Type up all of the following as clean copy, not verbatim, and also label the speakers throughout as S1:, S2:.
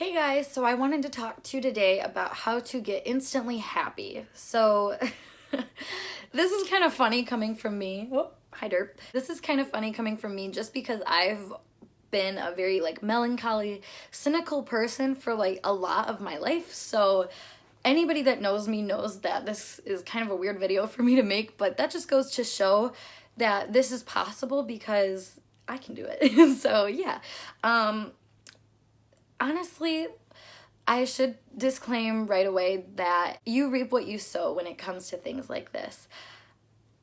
S1: Hey guys, so I wanted to talk to you today about how to get instantly happy. So, this is kind of funny coming from me. Oh, hi Derp. This is kind of funny coming from me just because I've been a very melancholy, cynical person for a lot of my life. So, anybody that knows me knows that this is kind of a weird video for me to make, but that just goes to show that this is possible because I can do it. So, yeah. Honestly, I should disclaim right away that you reap what you sow when it comes to things like this.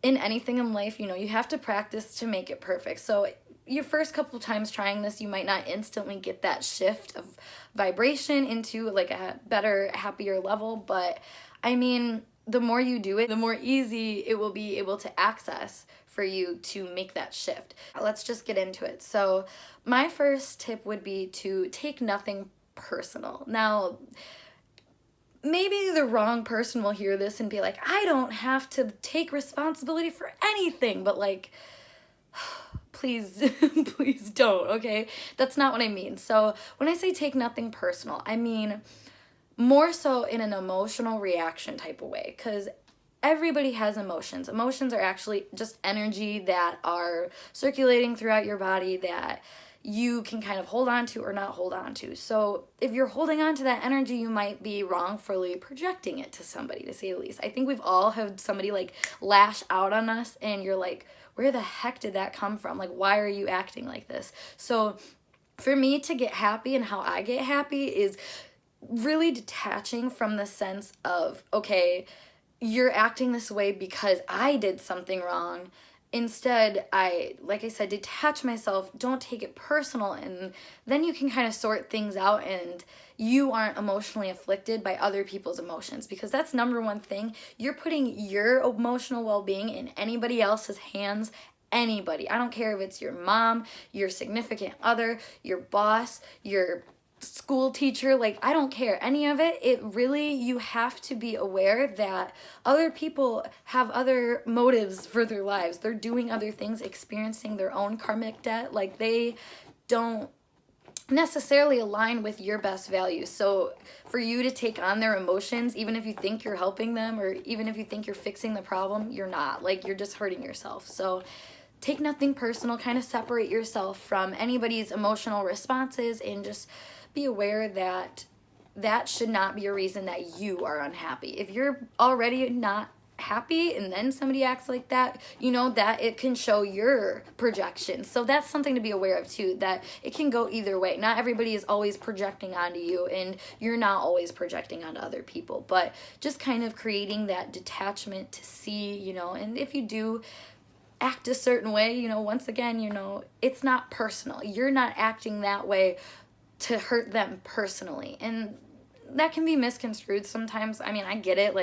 S1: In anything in life, you have to practice to make it perfect. So your first couple times trying this, you might not instantly get that shift of vibration into a better, happier level, but I mean, the more you do it, the more easy it will be able to access for you to make that shift. Let's just get into it. So my first tip would be to take nothing personal. Now, maybe the wrong person will hear this and be like, I don't have to take responsibility for anything, but please, please don't, okay? That's not what I mean. So when I say take nothing personal, I mean more so in an emotional reaction type of way, because everybody has emotions. Emotions are actually just energy that are circulating throughout your body that you can kind of hold on to or not hold on to. So if you're holding on to that energy, you might be wrongfully projecting it to somebody, to say the least. I think we've all had somebody lash out on us and you're like, where the heck did that come from? Why are you acting like this? So for me to get happy and how I get happy is really detaching from the sense of, okay, you're acting this way because I did something wrong. Instead, like I said, detach myself, don't take it personal, and then you can kind of sort things out and you aren't emotionally afflicted by other people's emotions, because that's number one thing. You're putting your emotional well-being in anybody else's hands. Anybody. I don't care if it's your mom, your significant other, your boss, your school teacher, I don't care any of it. It really, you have to be aware that other people have other motives for their lives. They're doing other things, experiencing their own karmic debt. They don't necessarily align with your best values. So for you to take on their emotions, even if you think you're helping them or even if you think you're fixing the problem, you're not. You're just hurting yourself. So take nothing personal, kind of separate yourself from anybody's emotional responses and just be aware that that should not be a reason that you are unhappy. If you're already not happy and then somebody acts like that, that it can show your projection. So that's something to be aware of too, that it can go either way. Not everybody is always projecting onto you and you're not always projecting onto other people, but just kind of creating that detachment to see, and if you do act a certain way, once again, it's not personal. You're not acting that way to hurt them personally. And that can be misconstrued sometimes. I mean, I get it.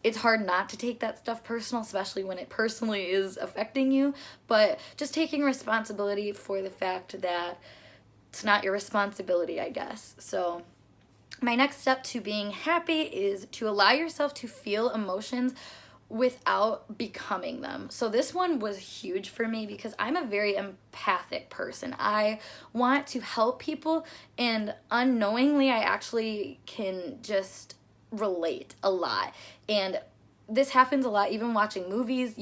S1: It's hard not to take that stuff personal, especially when it personally is affecting you. But just taking responsibility for the fact that it's not your responsibility, I guess. So my next step to being happy is to allow yourself to feel emotions without becoming them. So this one was huge for me because I'm a very empathic person. I want to help people, and unknowingly I actually can just relate a lot. And this happens a lot even watching movies.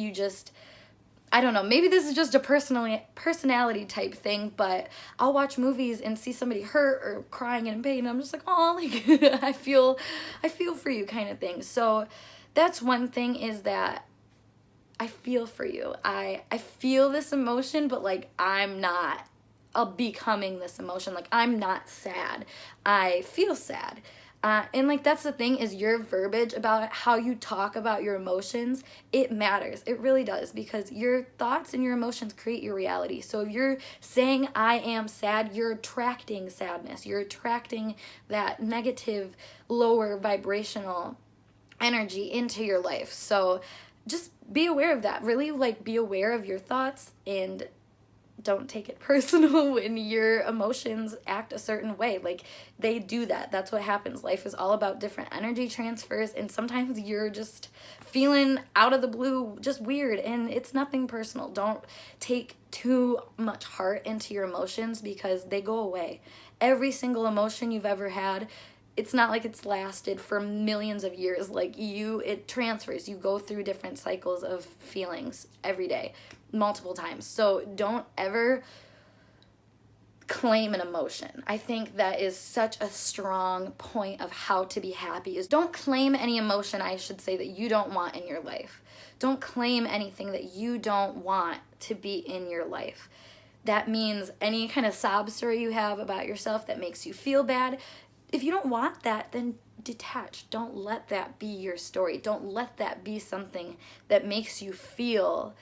S1: I don't know, maybe this is just a personality type thing, but I'll watch movies and see somebody hurt or crying in pain and I'm just like, oh, I feel for you kind of thing. So that's one thing, is that I feel for you. I feel this emotion, but I'm not becoming this emotion. I'm not sad. I feel sad. And that's the thing, is your verbiage about how you talk about your emotions, it matters. It really does, because your thoughts and your emotions create your reality. So if you're saying I am sad, you're attracting sadness. You're attracting that negative, lower vibrational energy into your life. So just be aware of that. Really be aware of your thoughts and don't take it personal when your emotions act a certain way. They do that. That's what happens. Life is all about different energy transfers, and sometimes you're just feeling out of the blue just weird, and it's nothing personal. Don't take too much heart into your emotions because they go away. every single emotion you've ever had, it's not like it's lasted for millions of years. Like it transfers. You go through different cycles of feelings every day, multiple times. So don't ever claim an emotion. I think that is such a strong point of how to be happy, is don't claim any emotion, I should say, that you don't want in your life. Don't claim anything that you don't want to be in your life. That means any kind of sob story you have about yourself that makes you feel bad, if you don't want that, then detach. Don't let that be your story. Don't let that be something that makes you feel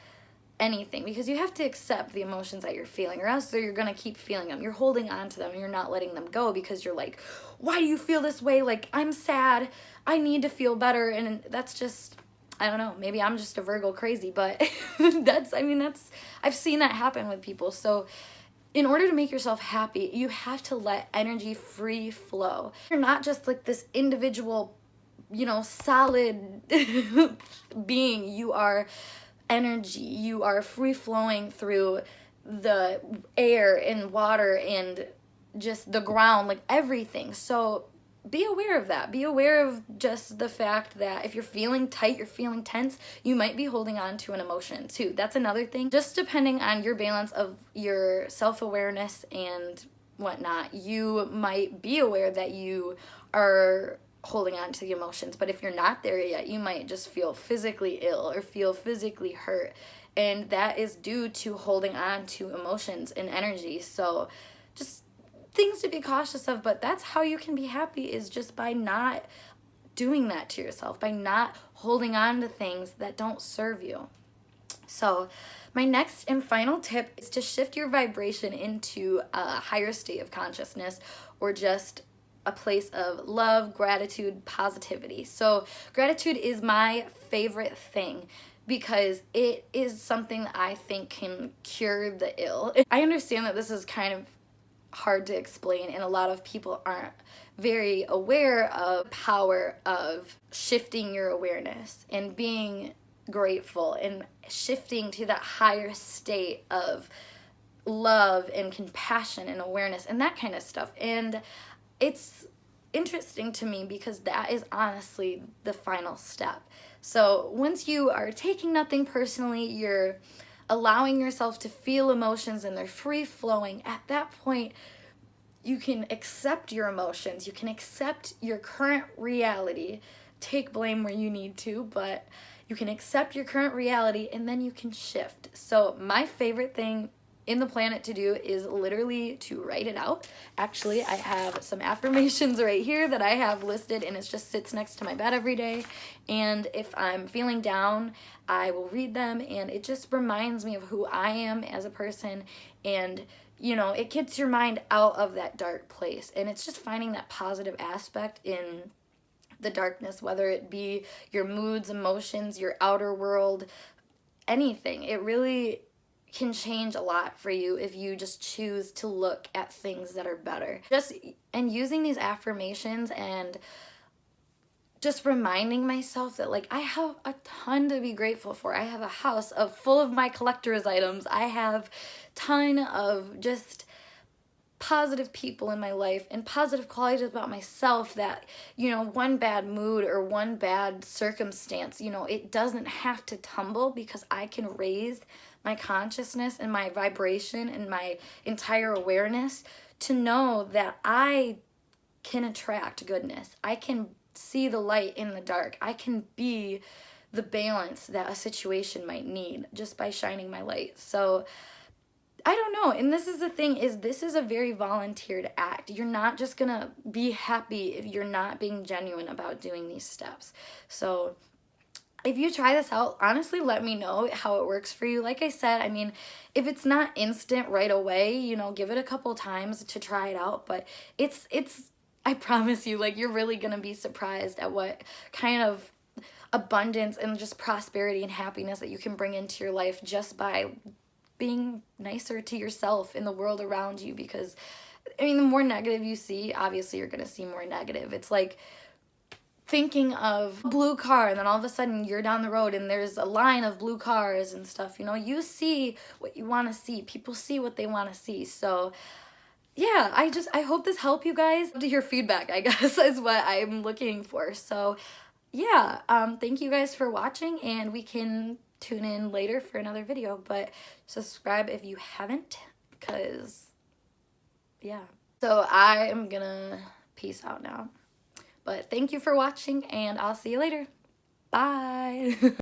S1: anything, because you have to accept the emotions that you're feeling, or else you're going to keep feeling them. You're holding on to them and you're not letting them go because you're like, why do you feel this way? Like, I'm sad. I need to feel better. And that's just, I don't know, maybe I'm just a Virgo crazy, but I've seen that happen with people. So in order to make yourself happy, you have to let energy free flow. You're not just like this individual, solid being. You are energy. You are free flowing through the air and water and just the ground, like everything. So be aware of that. Be aware of just the fact that if you're feeling tight, you're feeling tense, you might be holding on to an emotion too. That's another thing. Just depending on your balance of your self-awareness and whatnot, you might be aware that you are holding on to the emotions. But if you're not there yet, you might just feel physically ill or feel physically hurt. And that is due to holding on to emotions and energy. So just things to be cautious of, but that's how you can be happy, is just by not doing that to yourself, by not holding on to things that don't serve you. So my next and final tip is to shift your vibration into a higher state of consciousness, or just a place of love, gratitude, positivity. So gratitude is my favorite thing, because it is something that I think can cure the ill. I understand that this is kind of hard to explain, and a lot of people aren't very aware of the power of shifting your awareness and being grateful and shifting to that higher state of love and compassion and awareness and that kind of stuff. And it's interesting to me because that is honestly the final step. So once you are taking nothing personally, you're allowing yourself to feel emotions and they're free flowing. At that point, you can accept your emotions. You can accept your current reality. Take blame where you need to, but you can accept your current reality and then you can shift. So my favorite thing in the planet to do is literally to write it out. Actually, I have some affirmations right here that I have listed, and it just sits next to my bed every day. And if I'm feeling down, I will read them, and it just reminds me of who I am as a person. And it gets your mind out of that dark place, and it's just finding that positive aspect in the darkness, whether it be your moods, emotions, your outer world, anything. It really can change a lot for you if you just choose to look at things that are better. And using these affirmations and just reminding myself that, like, I have a ton to be grateful for. I have a house full of my collector's items. I have a ton of just positive people in my life and positive qualities about myself that, one bad mood or one bad circumstance, it doesn't have to tumble, because I can raise my consciousness and my vibration and my entire awareness to know that I can attract goodness. I can see the light in the dark. I can be the balance that a situation might need just by shining my light. So I don't know. And this is the thing, is this is a very volunteered act. You're not just gonna be happy if you're not being genuine about doing these steps. So if you try this out, honestly, let me know how it works for you. Like I said, if it's not instant right away, give it a couple times to try it out. But it's I promise you, like, you're really going to be surprised at what kind of abundance and just prosperity and happiness that you can bring into your life just by being nicer to yourself and the world around you. Because, the more negative you see, obviously you're going to see more negative. It's like thinking of a blue car, and then all of a sudden you're down the road and there's a line of blue cars and stuff. You see what you want to see. People see what they want to see. So yeah, I hope this helped you guys. To hear feedback, I guess, is what I'm looking for. So yeah, thank you guys for watching, and we can tune in later for another video, but subscribe if you haven't, because yeah. So I am gonna peace out now, but thank you for watching, and I'll see you later. Bye.